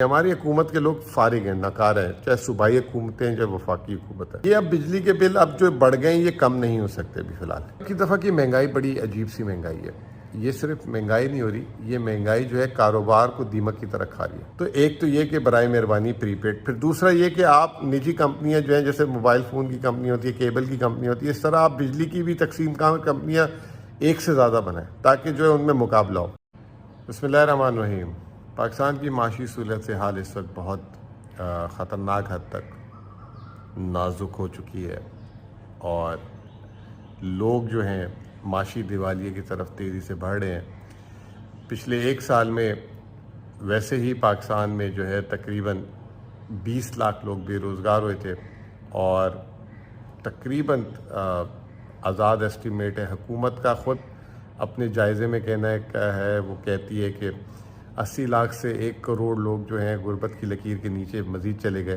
ہماری حکومت کے لوگ فارغ ہیں، ناکار ہیں، چاہے صوبائی حکومتیں ہیں چاہے وفاقی حکومت ہے۔ یہ اب بجلی کے بل اب جو بڑھ گئے ہیں یہ کم نہیں ہو سکتے ابھی فی الحال۔ کی دفعہ کی مہنگائی بڑی عجیب سی مہنگائی ہے۔ یہ صرف مہنگائی نہیں ہو رہی، یہ مہنگائی جو ہے کاروبار کو دیمک کی طرح کھا رہی ہے۔ تو ایک تو یہ کہ برائے مہربانی پری پیڈ، پھر دوسرا یہ کہ آپ نجی کمپنیاں جو ہیں جیسے موبائل فون کی کمپنی ہوتی ہے، کیبل کی کمپنی ہوتی ہے، اس طرح آپ بجلی کی بھی تقسیم کمپنیاں ایک سے زیادہ بنائیں تاکہ جو ہے ان میں مقابلہ ہو۔ بسم اللہ الرحمن الرحیم۔ پاکستان کی معاشی صورت حال اس وقت بہت خطرناک حد تک نازک ہو چکی ہے، اور لوگ جو ہیں معاشی دیوالیے کی طرف تیزی سے بڑھ رہے ہیں۔ پچھلے ایک سال میں ویسے ہی پاکستان میں جو ہے تقریباً 20 لاکھ لوگ بے روزگار ہوئے تھے، اور تقریباً آزاد ایسٹیمیٹ ہے حکومت کا خود اپنے جائزے میں کہنا ہے وہ کہتی ہے کہ 80 لاکھ سے 1 کروڑ لوگ جو ہیں غربت کی لکیر کے نیچے مزید چلے گئے،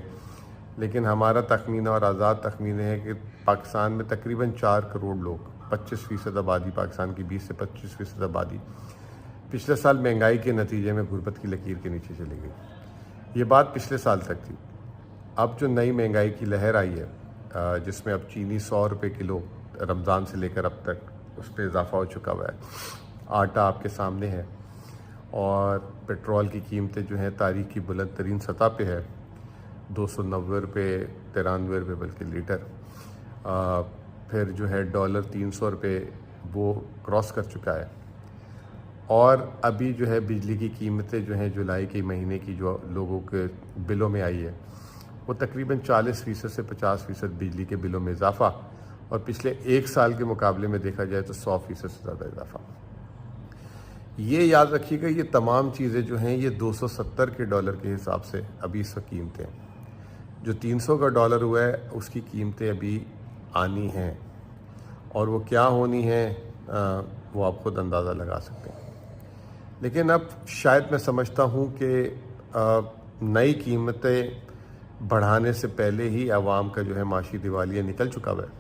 لیکن ہمارا تخمینہ اور آزاد تخمینے ہے کہ پاکستان میں تقریباً 4 کروڑ لوگ، 25% آبادی پاکستان کی، 20 سے 25% آبادی پچھلے سال مہنگائی کے نتیجے میں غربت کی لکیر کے نیچے چلی گئی۔ یہ بات پچھلے سال تک تھی۔ اب جو نئی مہنگائی کی لہر آئی ہے، جس میں اب چینی 100 روپے کلو رمضان سے لے کر اب تک اس پہ اضافہ ہو چکا ہوا ہے، آٹا آپ کے سامنے ہے، اور پیٹرول کی قیمتیں جو ہیں تاریخ کی بلند ترین سطح پہ ہے، 290 روپے 93 روپے بلکہ لیٹر۔ پھر جو ہے ڈالر 300 روپے وہ کراس کر چکا ہے، اور ابھی جو ہے بجلی کی قیمتیں جو ہیں جولائی کے مہینے کی جو لوگوں کے بلوں میں آئی ہے وہ تقریباً 40% سے 50% بجلی کے بلوں میں اضافہ، اور پچھلے ایک سال کے مقابلے میں دیکھا جائے تو 100% سے زیادہ اضافہ۔ یہ یاد رکھیے گا، یہ تمام چیزیں جو ہیں یہ 270 کے ڈالر کے حساب سے ابھی اس وقت قیمتیں ہیں۔ جو 300 کا ڈالر ہوا ہے اس کی قیمتیں ابھی آنی ہیں، اور وہ کیا ہونی ہیں وہ آپ خود اندازہ لگا سکتے ہیں۔ لیکن اب شاید میں سمجھتا ہوں کہ نئی قیمتیں بڑھانے سے پہلے ہی عوام کا جو ہے معاشی دیوالیہ نکل چکا ہوا ہے،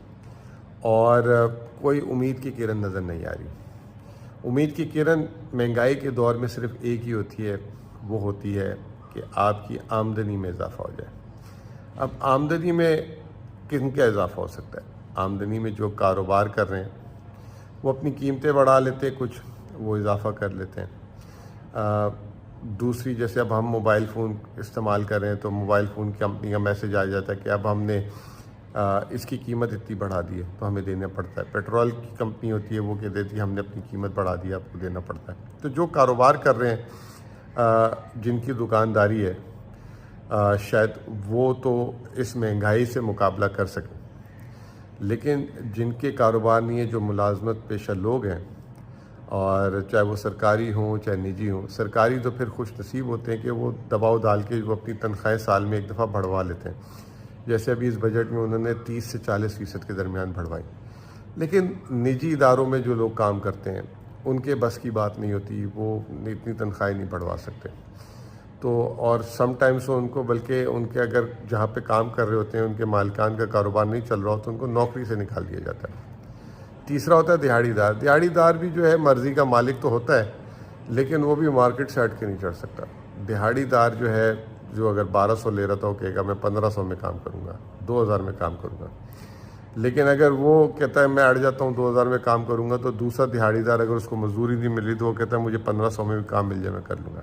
اور کوئی امید کی کرن نظر نہیں آ رہی۔ امید کی کرن مہنگائی کے دور میں صرف ایک ہی ہوتی ہے، وہ ہوتی ہے کہ آپ کی آمدنی میں اضافہ ہو جائے۔ اب آمدنی میں کن کا اضافہ ہو سکتا ہے؟ آمدنی میں جو کاروبار کر رہے ہیں وہ اپنی قیمتیں بڑھا لیتے ہیں، کچھ وہ اضافہ کر لیتے ہیں۔ دوسری جیسے اب ہم موبائل فون استعمال کر رہے ہیں تو موبائل فون کمپنی کا میسج آ جاتا ہے کہ اب ہم نے اس کی قیمت اتنی بڑھا دی ہے تو ہمیں دینا پڑتا ہے۔ پیٹرول کی کمپنی ہوتی ہے وہ کہہ دیتی ہے ہم نے اپنی قیمت بڑھا دی ہے، آپ کو دینا پڑتا ہے۔ تو جو کاروبار کر رہے ہیں، جن کی دکانداری ہے، شاید وہ تو اس مہنگائی سے مقابلہ کر سکیں، لیکن جن کے کاروبار نہیں ہے، جو ملازمت پیشہ لوگ ہیں، اور چاہے وہ سرکاری ہوں چاہے نجی ہوں، سرکاری تو پھر خوش نصیب ہوتے ہیں کہ وہ دباؤ ڈال کے وہ اپنی تنخواہیں سال میں ایک دفعہ بڑھوا لیتے ہیں، جیسے ابھی اس بجٹ میں انہوں نے 30 سے 40% کے درمیان بڑھوائی۔ لیکن نجی اداروں میں جو لوگ کام کرتے ہیں ان کے بس کی بات نہیں ہوتی، وہ اتنی تنخواہیں نہیں بڑھوا سکتے۔ تو اور سم ٹائمز ان کو، بلکہ ان کے اگر جہاں پہ کام کر رہے ہوتے ہیں ان کے مالکان کا کاروبار نہیں چل رہا ہو تو ان کو نوکری سے نکال دیا جاتا ہے۔ تیسرا ہوتا ہے دیہڑی دار۔ دیہڑی دار بھی جو ہے مرضی کا مالک تو ہوتا ہے، لیکن وہ بھی مارکیٹ سے ہٹ کے نہیں چڑھ سکتا۔ دیہڑی دار جو ہے، جو اگر 1200 لے رہا تھا وہ کہے گا میں 1500 میں کام کروں گا، 2000 میں کام کروں گا۔ لیکن اگر وہ کہتا ہے میں اڑ جاتا ہوں 2000 میں کام کروں گا، تو دوسرا دیہڑی دار اگر اس کو مزدوری نہیں مل رہی تو وہ کہتا ہے مجھے 1500 میں بھی کام مل جائے میں کر لوں گا۔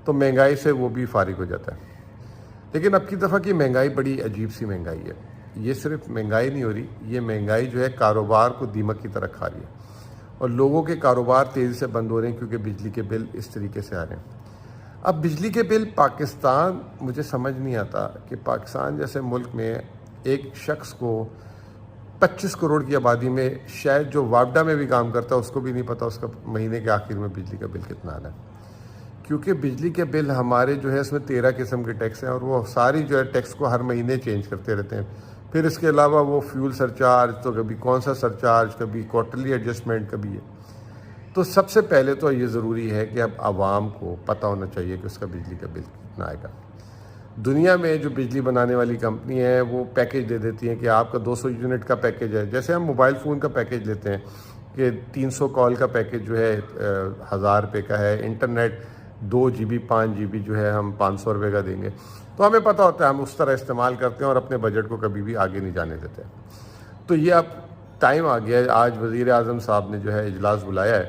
تو مہنگائی سے وہ بھی فارغ ہو جاتا ہے۔ لیکن اب کی دفعہ کی مہنگائی بڑی عجیب سی مہنگائی ہے۔ یہ صرف مہنگائی نہیں ہو رہی، یہ مہنگائی جو ہے کاروبار کو دیمک کی طرح کھا رہی ہے، اور لوگوں کے کاروبار تیزی سے بند ہو رہے ہیں کیونکہ بجلی کے بل اس طریقے سے آ رہے ہیں۔ اب بجلی کے بل پاکستان، مجھے سمجھ نہیں آتا کہ پاکستان جیسے ملک میں ایک شخص کو 25 کروڑ کی آبادی میں، شاید جو وابڈا میں بھی کام کرتا ہے اس کو بھی نہیں پتا اس کا مہینے کے آخر میں بجلی کا بل کتنا آنا ہے، کیونکہ بجلی کے بل ہمارے جو ہے اس میں 13 قسم کے ٹیکس ہیں، اور وہ ساری جو ہے ٹیکس کو ہر مہینے چینج کرتے رہتے ہیں۔ پھر اس کے علاوہ وہ فیول سرچارج، تو کبھی کون سا سرچارج، کبھی کوارٹرلی ایڈجسٹمنٹ، کبھی ہے۔ تو سب سے پہلے تو یہ ضروری ہے کہ اب عوام کو پتہ ہونا چاہیے کہ اس کا بجلی کا بل کتنا آئے گا۔ دنیا میں جو بجلی بنانے والی کمپنی ہے وہ پیکیج دے دیتی ہیں کہ آپ کا 200 یونٹ کا پیکیج ہے، جیسے ہم موبائل فون کا پیکیج لیتے ہیں کہ 300 کال کا پیکیج جو ہے 1000 روپے کا ہے، انٹرنیٹ 2 GB 5 GB جو ہے ہم 500 روپے کا دیں گے. تو ہمیں پتہ ہوتا ہے ہم اس طرح استعمال کرتے ہیں اور اپنے بجٹ کو کبھی بھی آگے نہیں جانے دیتے. تو یہ اب ٹائم آ گیا ہے. آج وزیر اعظم صاحب نے جو ہے اجلاس بلایا ہے,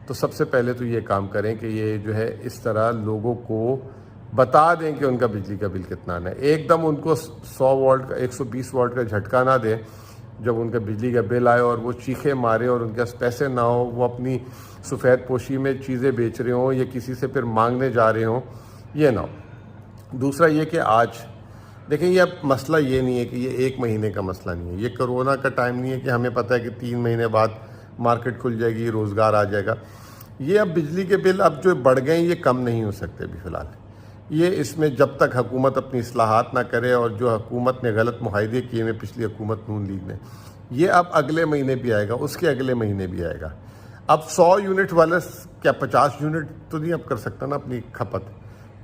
تو سب سے پہلے تو یہ کام کریں کہ یہ جو ہے اس طرح لوگوں کو بتا دیں کہ ان کا بجلی کا بل کتنا آنا ہے. ایک دم ان کو 100 واٹ کا 120 واٹ کا جھٹکا نہ دیں جب ان کا بجلی کا بل آئے اور وہ چیخے مارے اور ان کے پاس پیسے نہ ہو, وہ اپنی سفید پوشی میں چیزیں بیچ رہے ہوں یا کسی سے پھر مانگنے جا رہے ہوں, یہ نہ ہو. دوسرا یہ کہ آج دیکھیں یہ اب مسئلہ یہ نہیں ہے کہ یہ 1 مہینے کا مسئلہ نہیں ہے, یہ کرونا کا ٹائم نہیں ہے کہ ہمیں پتہ ہے کہ 3 مہینے بعد مارکیٹ کھل جائے گی, روزگار آ جائے گا. یہ اب بجلی کے بل اب جو بڑھ گئے ہیں یہ کم نہیں ہو سکتے ابھی فی الحال. یہ اس میں جب تک حکومت اپنی اصلاحات نہ کرے, اور جو حکومت نے غلط معاہدے کیے ہیں پچھلی حکومت نون لیگ نے, یہ اب اگلے مہینے بھی آئے گا, اس کے اگلے مہینے بھی آئے گا. اب 100 یونٹ والا کیا 50 یونٹ تو نہیں اب کر سکتا نا اپنی کھپت,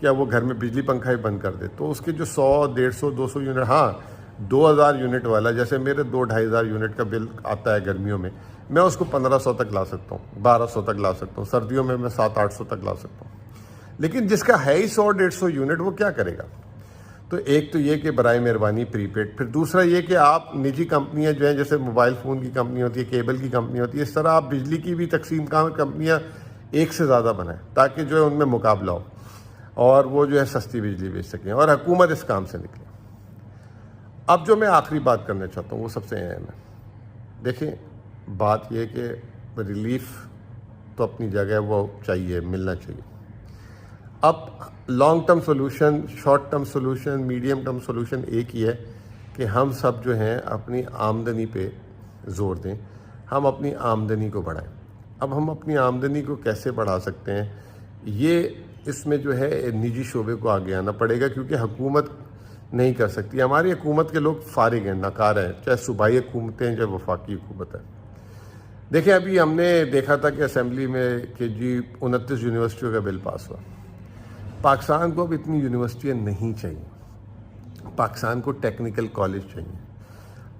کیا وہ گھر میں بجلی پنکھا ہی بند کر دے. تو اس کے جو 100 150 200 یونٹ, ہاں 2000 یونٹ والا, جیسے میرے 2-2500 یونٹ کا بل آتا ہے گرمیوں میں اس کو 1500 تک لا سکتا ہوں, 1200 تک لا سکتا ہوں, سردیوں میں 700-800 تک لا سکتا ہوں. لیکن جس کا ہے ہی 100-150 یونٹ وہ کیا کرے گا؟ تو ایک تو یہ کہ برائے مہربانی پری پیڈ. پھر دوسرا یہ کہ آپ نجی کمپنیاں جو ہیں, جیسے موبائل فون کی کمپنی ہوتی ہے, کیبل کی کمپنی ہوتی ہے, اس طرح آپ بجلی کی بھی تقسیم کا کمپنیاں ایک سے زیادہ بنائیں تاکہ جو ہے ان میں مقابلہ ہو اور وہ جو ہے سستی بجلی بیچ سکیں اور حکومت اس کام سے نکلے. اب جو میں آخری بات کرنا چاہتا ہوں وہ سب سے اہم ہے. دیکھیں بات یہ کہ ریلیف تو اپنی جگہ وہ چاہیے, ملنا چاہیے. اب long term solution, short term solution, medium term solution ایک ہی ہے کہ ہم سب جو ہیں اپنی آمدنی پہ زور دیں, ہم اپنی آمدنی کو بڑھائیں. اب ہم اپنی آمدنی کو کیسے بڑھا سکتے ہیں؟ یہ اس میں جو ہے نجی شعبے کو آگے آنا پڑے گا, کیونکہ حکومت نہیں کر سکتی. ہماری حکومت کے لوگ فارغ ہیں, ناکار ہیں, چاہے صوبائی حکومتیں چاہے وفاقی حکومت ہے. دیکھیں ابھی ہم نے دیکھا تھا کہ اسمبلی میں کہ 29 یونیورسٹیوں کا بل پاس ہوا. پاکستان کو اب اتنی یونیورسٹیاں نہیں چاہیے, پاکستان کو ٹیکنیکل کالج چاہیے.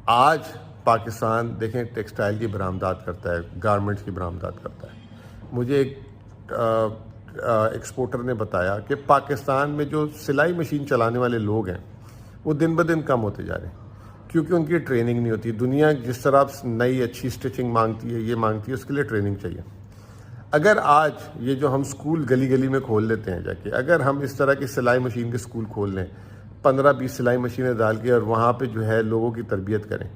آج پاکستان دیکھیں ٹیکسٹائل کی برآمدات کرتا ہے, گارمنٹس کی برآمدات کرتا ہے. مجھے ایک ایکسپورٹر نے بتایا کہ پاکستان میں جو سلائی مشین چلانے والے لوگ ہیں وہ دن بدن کم ہوتے جا رہے ہیں, کیونکہ ان کی ٹریننگ نہیں ہوتی. دنیا جس طرح نئی اچھی سٹچنگ مانگتی ہے, یہ مانگتی ہے, اس کے لیے ٹریننگ چاہیے. اگر آج یہ جو ہم سکول گلی گلی میں کھول لیتے ہیں جا کے, اگر ہم اس طرح کی سلائی مشین کے سکول کھول لیں, 15-20 سلائی مشینیں ڈال کے اور وہاں پہ جو ہے لوگوں کی تربیت کریں,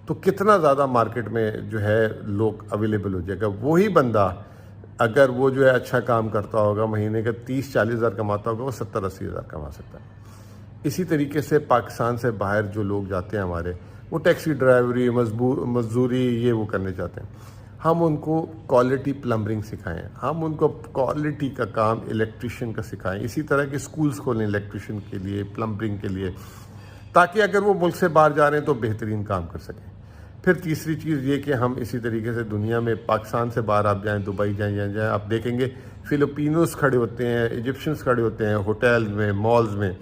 تو کتنا زیادہ مارکیٹ میں جو ہے لوگ اویلیبل ہو جائے گا. وہی بندہ اگر وہ جو ہے اچھا کام کرتا ہوگا, مہینے کا 30-40 ہزار کماتا ہوگا, وہ 70-80 ہزار کما سکتا ہے. اسی طریقے سے پاکستان سے باہر جو لوگ جاتے ہیں ہمارے, وہ ٹیکسی ڈرائیوری, مزدوری, یہ وہ کرنے چاہتے ہیں. ہم ان کو کوالٹی پلمبرنگ سکھائیں, ہم ان کو کوالٹی کا کام الیکٹریشین کا سکھائیں. اسی طرح کے سکولز کھولیں الیکٹریشین کے لیے, پلمبرنگ کے لیے, تاکہ اگر وہ ملک سے باہر جا رہے ہیں تو بہترین کام کر سکیں. پھر تیسری چیز یہ کہ ہم اسی طریقے سے دنیا میں پاکستان سے باہر آپ جائیں, دبئی جائیں, آپ دیکھیں گے فلپینوز کھڑے ہوتے ہیں, ایجپشنز کھڑے ہوتے ہیں ہوٹل میں, مالز میں.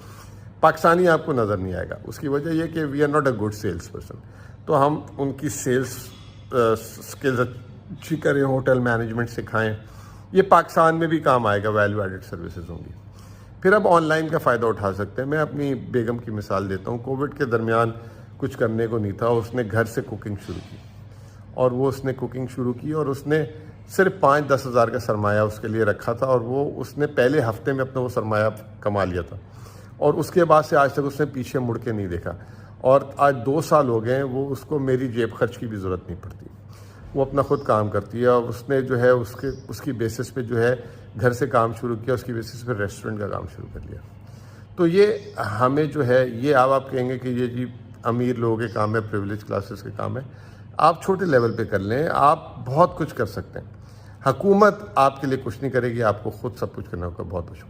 پاکستانی آپ کو نظر نہیں آئے گا. اس کی وجہ یہ کہ we are not a good sales person. تو ہم ان کی سیلس اسکلز اچھی کریں, ہوٹل مینجمنٹ سکھائیں. یہ پاکستان میں بھی کام آئے گا, ویلیو ایڈڈ سروسز ہوں گی. پھر اب آن لائن کا فائدہ اٹھا سکتے ہیں. میں اپنی بیگم کی مثال دیتا ہوں. کووڈ کے درمیان کچھ کرنے کو نہیں تھا, اس نے گھر سے کوکنگ شروع کی, اور وہ اس نے کوکنگ شروع کی اور اس نے صرف 5-10 ہزار کا سرمایہ اس کے لیے رکھا تھا, اور وہ اس نے پہلے ہفتے میں اپنا وہ سرمایہ کما لیا تھا, اور اس کے بعد سے آج تک اس نے پیچھے مڑ کے نہیں دیکھا. اور آج 2 سال ہو گئے ہیں, وہ اس کو میری جیب خرچ کی بھی ضرورت نہیں پڑتی. وہ اپنا خود کام کرتی ہے, اور اس نے جو ہے اس کی بیسس پہ جو ہے گھر سے کام شروع کیا, اس کی بیسس پہ ریسٹورنٹ کا کام شروع کر لیا. تو یہ ہمیں جو ہے, یہ آپ کہیں گے کہ یہ جی امیر لوگوں کے کام ہے, پریویلیج کلاسز کے کام ہے. آپ چھوٹے لیول پہ کر لیں, آپ بہت کچھ کر سکتے ہیں. حکومت آپ کے لیے کچھ نہیں کرے گی, آپ کو خود سب کچھ کرنا ہوگا. بہت بہت شکریہ.